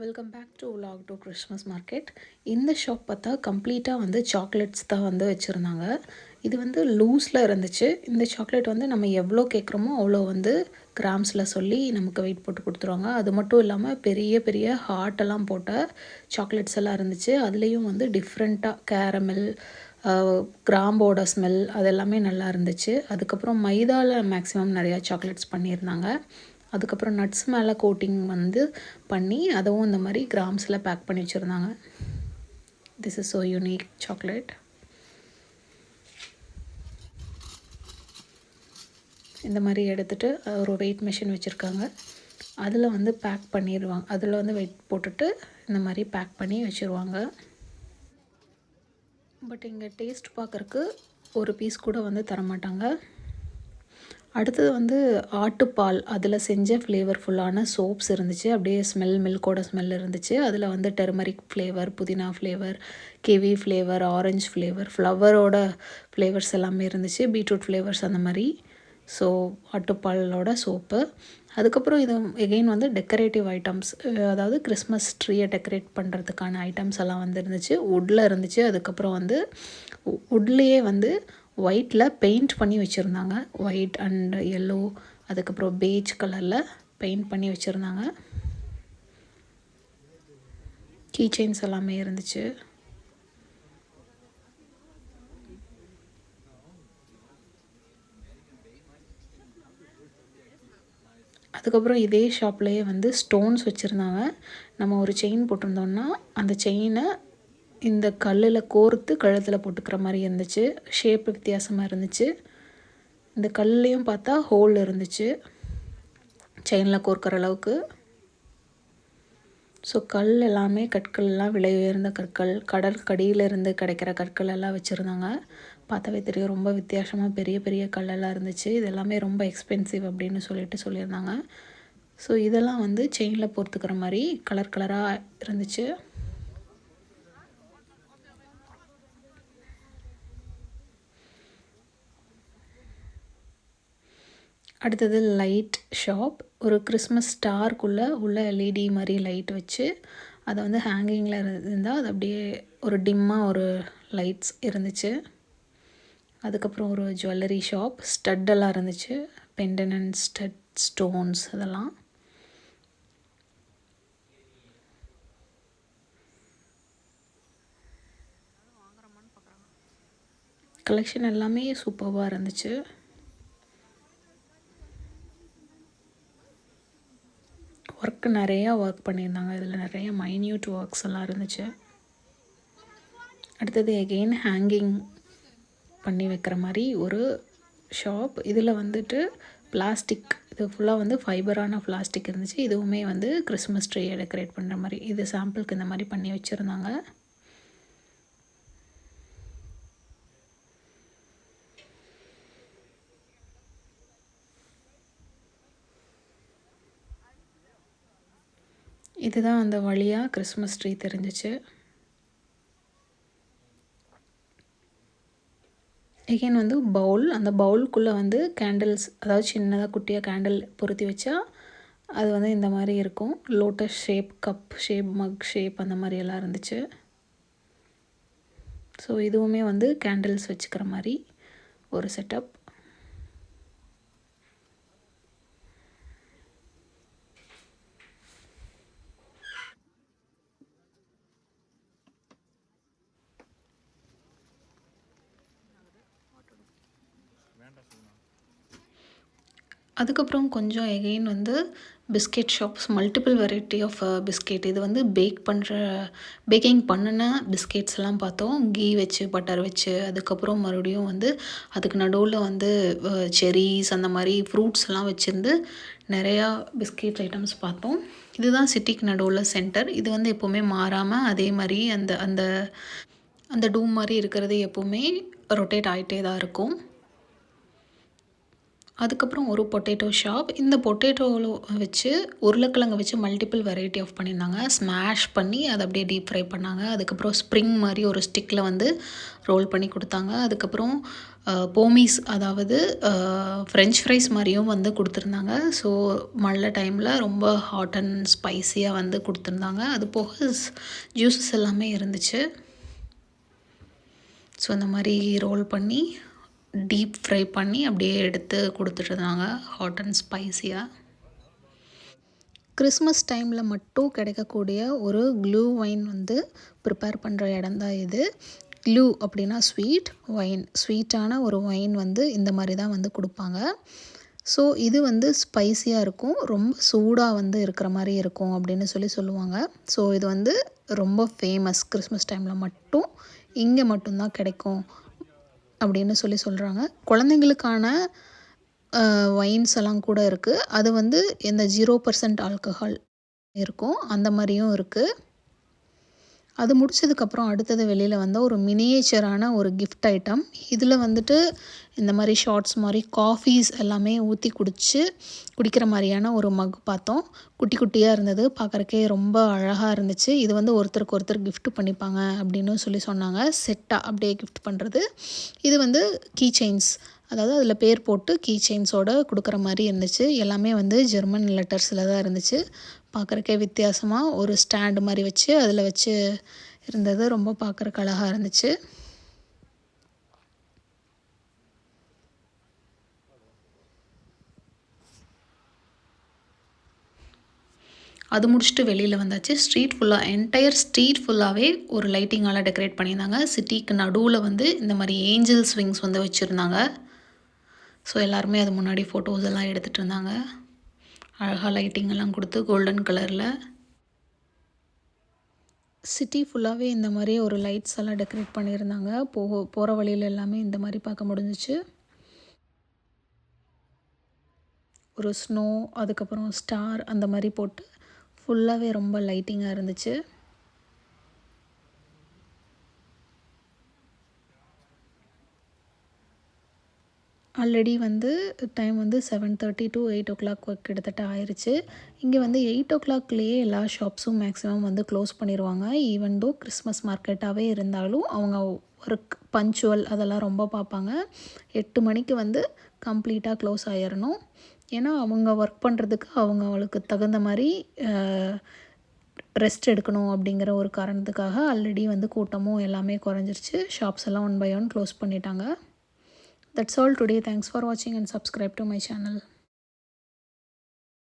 Welcome back to vlog to Christmas market. இந்த shop பார்த்தா கம்ப்ளீட்டாக வந்து சாக்லேட்ஸ் தான் வந்து வச்சுருந்தாங்க. இது வந்து லூஸில் இருந்துச்சு. இந்த சாக்லேட் வந்து நம்ம எவ்வளோ கேட்குறோமோ அவ்வளோ வந்து கிராம்ஸில் சொல்லி நமக்கு வெயிட் போட்டு கொடுத்துருவாங்க. அது மட்டும் இல்லாமல் பெரிய பெரிய ஹார்ட்டெல்லாம் போட்ட சாக்லேட்ஸ் எல்லாம் இருந்துச்சு. அதுலேயும் வந்து டிஃப்ரெண்ட்டாக கேரமல், கிராம்போட ஸ்மெல் அதெல்லாமே நல்லா இருந்துச்சு. அதுக்கப்புறம் மைதாவில் மேக்ஸிமம் நிறையா சாக்லேட்ஸ் பண்ணியிருந்தாங்க. அதுக்கப்புறம் நட்ஸ் மேலே கோட்டிங் வந்து பண்ணி அதுவும் இந்த மாதிரி கிராம்ஸில் பேக் பண்ணி வச்சுருந்தாங்க. This is so unique chocolate. இந்த மாதிரி எடுத்துகிட்டு ஒரு வெயிட் மிஷின் வச்சுருக்காங்க. அதில் வந்து பேக் பண்ணிடுவாங்க. அதில் வந்து வெயிட் போட்டுட்டு இந்த மாதிரி பேக் பண்ணி வச்சுருவாங்க. பட் இங்கே டேஸ்ட் பார்க்குறக்கு ஒரு பீஸ் கூட வந்து தரமாட்டாங்க. அடுத்தது வந்து ஆட்டுப்பால் அதில் செஞ்ச ஃப்ளேவர்ஃபுல்லான சோப்ஸ் இருந்துச்சு. அப்படியே மில்கோட ஸ்மெல் இருந்துச்சு. அதில் வந்து டெர்மரிக் ஃப்ளேவர், புதினா flavour, kiwi flavour, orange flavour, ஃப்ளவரோட ஃப்ளேவர்ஸ் எல்லாமே இருந்துச்சு. பீட்ரூட் ஃப்ளேவர்ஸ் அந்த மாதிரி. ஸோ ஆட்டுப்பாலோட சோப்பு. அதுக்கப்புறம் இது எகெயின் வந்து டெக்கரேட்டிவ் ஐட்டம்ஸ், அதாவது கிறிஸ்மஸ் ட்ரீயை டெக்கரேட் பண்ணுறதுக்கான ஐட்டம்ஸ் எல்லாம் வந்து இருந்துச்சு. வுட்டில் இருந்துச்சு. அதுக்கப்புறம் வந்து வுட்லேயே வந்து ஒயிட்டில் பெயிண்ட் பண்ணி வச்சுருந்தாங்க. ஒயிட் அண்ட் எல்லோ, அதுக்கப்புறம் பேஜ் கலரில் பெயிண்ட் பண்ணி வச்சுருந்தாங்க. கீ செயின்ஸ் எல்லாமே இருந்துச்சு. அதுக்கப்புறம் இதே ஷாப்லேயே வந்து ஸ்டோன்ஸ் வச்சுருந்தாங்க. நம்ம ஒரு செயின் போட்டிருந்தோம்னா அந்த செயினை இந்த கல்லில் கோர்த்து கழுத்தில் போட்டுக்கிற மாதிரி இருந்துச்சு. ஷேப் வித்தியாசமாக இருந்துச்சு. இந்த கல்லையும் பார்த்தா ஹோல் இருந்துச்சு செயினில் கோர்க்குற அளவுக்கு. ஸோ கல் எல்லாமே கற்கள் எல்லாம் விலை உயர்ந்த கற்கள், கடற்கடியிலிருந்து கிடைக்கிற கற்கள் எல்லாம் வச்சுருந்தாங்க. பார்த்தாவே தெரியும் ரொம்ப வித்தியாசமாக பெரிய பெரிய கல்லெல்லாம் இருந்துச்சு. இது எல்லாமே ரொம்ப எக்ஸ்பென்சிவ் அப்படின்னு சொல்லியிருந்தாங்க. ஸோ இதெல்லாம் வந்து செயினில் போர்த்துக்கிற மாதிரி கலர் கலராக இருந்துச்சு. அடுத்தது லைட் ஷாப். ஒரு கிறிஸ்மஸ் ஸ்டார்க்குள்ளே உள்ள எல்இடி மாதிரி லைட் வச்சு அதை வந்து ஹேங்கிங்கில் இருந்தால் அது அப்படியே ஒரு டிம்மாக ஒரு லைட்ஸ் இருந்துச்சு. அதுக்கப்புறம் ஒரு ஜுவல்லரி ஷாப். ஸ்டட்டெல்லாம் இருந்துச்சு. பெண்டன் அண்ட் ஸ்டட், ஸ்டோன்ஸ் அதெல்லாம். கலெக்ஷன் எல்லாமே சூப்பராக இருந்துச்சு. நிறையா ஒர்க் பண்ணியிருந்தாங்க. இதில் நிறைய மைன்யூட் ஒர்க்ஸ் எல்லாம் இருந்துச்சு. அடுத்தது எகெயின் ஹேங்கிங் பண்ணி வைக்கிற மாதிரி ஒரு ஷாப். இதில் வந்துட்டு பிளாஸ்டிக், இது ஃபுல்லாக வந்து ஃபைபரான பிளாஸ்டிக் இருந்துச்சு. இதுவுமே வந்து கிறிஸ்மஸ் ட்ரீயை டெக்கரேட் பண்ணுற மாதிரி இது சாம்பிளுக்கு இந்த மாதிரி பண்ணி வச்சுருந்தாங்க. இதுதான் அந்த வழியாக கிறிஸ்மஸ் ட்ரீ தெரிஞ்சிச்சு. எகெயின் வந்து பவுல். அந்த பவுலுக்குள்ளே வந்து கேண்டில்ஸ், அதாவது சின்னதாக குட்டியாக கேண்டில் பொருத்தி வச்சா அது வந்து இந்த மாதிரி இருக்கும். லோட்டஸ் ஷேப், கப் ஷேப், மக் ஷேப் அந்த மாதிரி எல்லாம் இருந்துச்சு. ஸோ இதுவுமே வந்து கேண்டில்ஸ் வச்சுக்கிற மாதிரி ஒரு செட்டப். அதுக்கப்புறம் கொஞ்சம் எகெயின் வந்து biscuit shops, multiple variety of biscuit. இது வந்து பேக்கிங் பண்ணின பிஸ்கெட்ஸ்லாம் பார்த்தோம். கீ வச்சு, பட்டர் வச்சு, அதுக்கப்புறம் மறுபடியும் வந்து அதுக்கு நடுவில் வந்து செரீஸ் அந்த மாதிரி ஃப்ரூட்ஸ்லாம் வச்சுருந்து நிறையா பிஸ்கெட் ஐட்டம்ஸ் பார்த்தோம். இதுதான் சிட்டிக்கு நடுவில் சென்டர். இது வந்து எப்போவுமே மாறாமல் அதே மாதிரி அந்த அந்த அந்த டூம் மாதிரி இருக்கிறது எப்போவுமே ரொட்டேட் ஆகிட்டே தான் இருக்கும். அதுக்கப்புறம் ஒரு பொட்டேட்டோ ஷாப். இந்த பொட்டேட்டோவில் வச்சு உருளைக்கிழங்கு வச்சு மல்டிபிள் வெரைட்டி ஆஃப் பண்ணியிருந்தாங்க. ஸ்மாஷ் பண்ணி அதை அப்படியே டீப் ஃப்ரை பண்ணாங்க. அதுக்கப்புறம் ஸ்ப்ரிங் மாதிரி ஒரு ஸ்டிக்கில் வந்து ரோல் பண்ணி கொடுத்தாங்க. அதுக்கப்புறம் போமீஸ் அதாவது ஃப்ரெஞ்ச் ஃப்ரைஸ் மாதிரியும் வந்து கொடுத்துருந்தாங்க. ஸோ மழை டைமில் ரொம்ப ஹாட் அண்ட் ஸ்பைஸியாக வந்து கொடுத்துருந்தாங்க. அது போக ஜூஸஸ் எல்லாமே இருந்துச்சு. ஸோ இந்த மாதிரி ரோல் பண்ணி டீப் ஃப்ரை பண்ணி அப்படியே எடுத்து கொடுத்துட்ருந்தாங்க ஹாட் அண்ட் ஸ்பைஸியாக. கிறிஸ்மஸ் டைமில் மட்டும் கிடைக்கக்கூடிய ஒரு க்ளூ வைன் வந்து ப்ரிப்பேர் பண்ணுற இடம் தான் இது. க்ளூ அப்படின்னா ஸ்வீட், ஒயின், ஸ்வீட்டான ஒரு ஒயின் வந்து இந்த மாதிரி தான் வந்து கொடுப்பாங்க. ஸோ இது வந்து ஸ்பைஸியாக இருக்கும், ரொம்ப சூடாக வந்து இருக்கிற மாதிரி இருக்கும் அப்படின்னு சொல்லுவாங்க. ஸோ இது வந்து ரொம்ப ஃபேமஸ், கிறிஸ்மஸ் டைமில் மட்டும் இங்கே மட்டும்தான் கிடைக்கும் அப்படின்னு சொல்கிறாங்க. குழந்தைங்களுக்கான வைன்ஸ் எல்லாம் கூட இருக்குது. அது வந்து இந்த 0% ஆல்கஹால் இருக்கும், அந்த மாதிரியும் இருக்குது. அது முடிச்சதுக்கப்புறம் அடுத்தது வெளியில் வந்த ஒரு மினியேச்சரான ஒரு கிஃப்ட் ஐட்டம். இதில் வந்துட்டு இந்த மாதிரி ஷார்ட்ஸ் மாதிரி காஃபீஸ் எல்லாமே ஊற்றி குடிக்கிற மாதிரியான ஒரு மக் பார்த்தோம். குட்டி குட்டியாக இருந்தது, பார்க்குறக்கே ரொம்ப அழகாக இருந்துச்சு. இது வந்து ஒருத்தருக்கு ஒருத்தர் கிஃப்ட் பண்ணிப்பாங்க அப்படின்னு சொன்னாங்க. செட்டாக அப்படியே கிஃப்ட் பண்ணுறது. இது வந்து கீ செயின்ஸ், அதாவது அதில் பேர் போட்டு கீ செயின்ஸோடு கொடுக்குற மாதிரி இருந்துச்சு. எல்லாமே வந்து ஜெர்மன் லெட்டர்ஸில் தான் இருந்துச்சு. பார்க்குறக்கே வித்தியாசமாக ஒரு ஸ்டாண்டு மாதிரி வச்சு அதில் வச்சு இருந்தது. ரொம்ப பார்க்குறக்கு அழகாக இருந்துச்சு. அது முடிச்சுட்டு வெளியில் வந்தாச்சு. ஸ்ட்ரீட் ஃபுல்லாக, என்டையர் ஸ்ட்ரீட் ஃபுல்லாகவே ஒரு லைட்டிங்கால் டெக்கரேட் பண்ணியிருந்தாங்க. சிட்டிக்கு நடுவில் வந்து இந்த மாதிரி ஏஞ்சல் ஸ்விங்ஸ் வந்து வச்சுருந்தாங்க. ஸோ எல்லாருமே அது முன்னாடி ஃபோட்டோஸ் எல்லாம் எடுத்துகிட்டு இருந்தாங்க. அழகாக லைட்டிங் எல்லாம் கொடுத்து கோல்டன் கலரில். சிட்டி ஃபுல்லாகவே இந்த மாதிரி ஒரு லைட்ஸ் எல்லாம் டெக்கரேட் பண்ணியிருந்தாங்க. போகிற வழியில் எல்லாமே இந்த மாதிரி பார்க்க முடிஞ்சிச்சு. ஒரு ஸ்னோ, அதுக்கப்புறம் ஸ்டார் அந்த மாதிரி போட்டு ஃபுல்லாகவே ரொம்ப லைட்டிங்காக இருந்துச்சு. ஆல்ரெடி வந்து டைம் வந்து 7:30 to 8 o'clock கிட்டத்தட்ட ஆயிடுச்சு. இங்கே வந்து 8 o'clockலேயே எல்லா ஷாப்ஸும் மேக்ஸிமம் வந்து க்ளோஸ் பண்ணிடுவாங்க. ஈவன் தோ கிறிஸ்மஸ் மார்க்கெட்டாகவே இருந்தாலும் அவங்க ஒர்க் பஞ்சுவல் அதெல்லாம் ரொம்ப பார்ப்பாங்க. 8 மணிக்கு வந்து கம்ப்ளீட்டாக க்ளோஸ் ஆகிடணும். ஏன்னா அவங்க ஒர்க் பண்ணுறதுக்கு அவங்களுக்கு தகுந்த மாதிரி ரெஸ்ட் எடுக்கணும் அப்படிங்கிற ஒரு காரணத்துக்காக ஆல்ரெடி வந்து கூட்டமும் எல்லாமே குறைஞ்சிருச்சு. ஷாப்ஸ் எல்லாம் 1 by 1 க்ளோஸ் பண்ணிட்டாங்க. That's all today. Thanks for watching and subscribe to my channel.